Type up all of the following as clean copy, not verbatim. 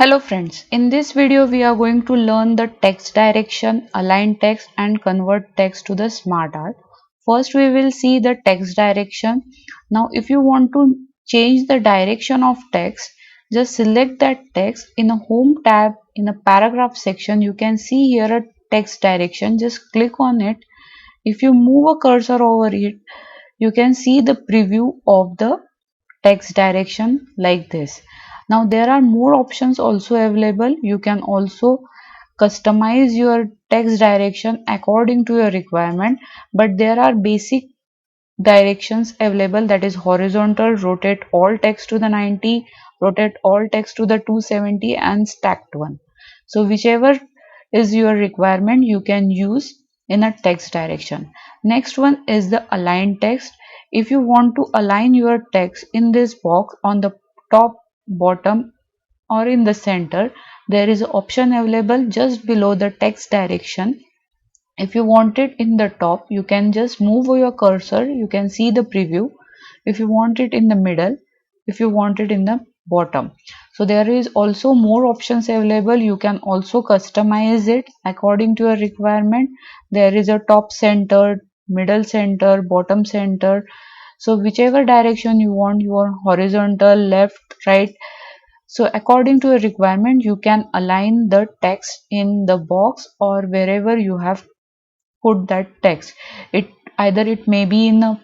Hello friends, in this video we are going to learn the text direction, align text and convert text to the SmartArt. First we will see the text direction. Now if you want to change the direction of text, just select that text in a home tab in a paragraph section. You can see here a text direction. Just click on it. If you move a cursor over it, you can see the preview of the text direction like this. Now there are more options also available. You can also customize your text direction according to your requirement, but there are basic directions available, that is horizontal, rotate all text to the 90, rotate all text to the 270 and stacked one. So whichever is your requirement you can use in a text direction. Next one is the align text. If you want to align your text in this box on the top, bottom or in the center, there is an option available just below the text direction. If you want it in the top, you can just move your cursor. You can see the preview. If you want it in the middle, if you want it in the bottom. So there is also more options available. You can also customize it according to your requirement. There is a top center, middle center, bottom center. So whichever direction you want, your horizontal, left, right. So according to your requirement, you can align the text in the box or wherever you have put that text. It either it may be in a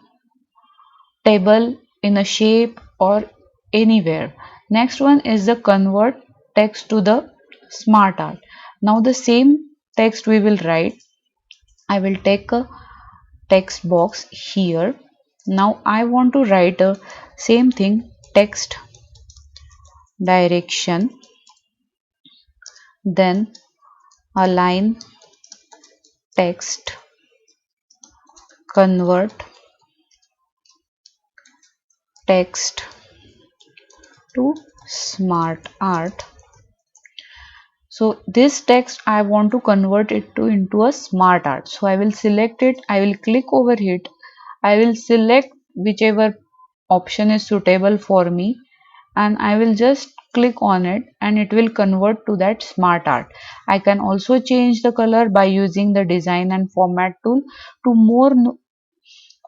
table, in a shape or anywhere. Next one is the convert text to the SmartArt. Now the same text we will write. I will take a text box here. Now I want to write a same thing, text direction, then align text, convert text to SmartArt. So this text I want to convert it to into a SmartArt. So I will select it. I will click over it. I will select whichever option is suitable for me, and I will just click on it and it will convert to that SmartArt. I can also change the color by using the design and format tool. To more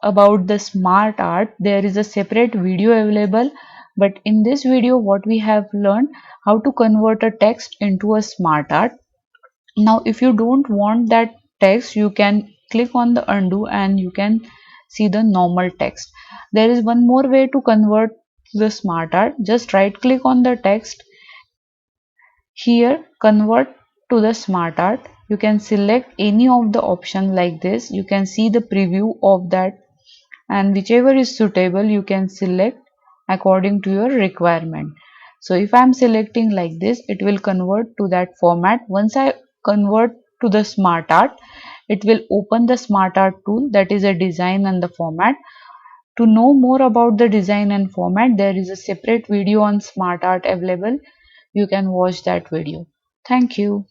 about the SmartArt, there is a separate video available, but in this video what we have learned how to convert a text into a SmartArt. Now if you don't want that text, you can click on the undo and you can see the normal text. There is one more way to convert the SmartArt. Just right click on the text. Here convert to the SmartArt. You can select any of the option like this. You can see the preview of that, and whichever is suitable you can select according to your requirement. So if I am selecting like this, it will convert to that format. Once I convert to the SmartArt, it will open the SmartArt tool, that is a design and the format. To know more about the design and format, there is a separate video on SmartArt available. You can watch that video. Thank you.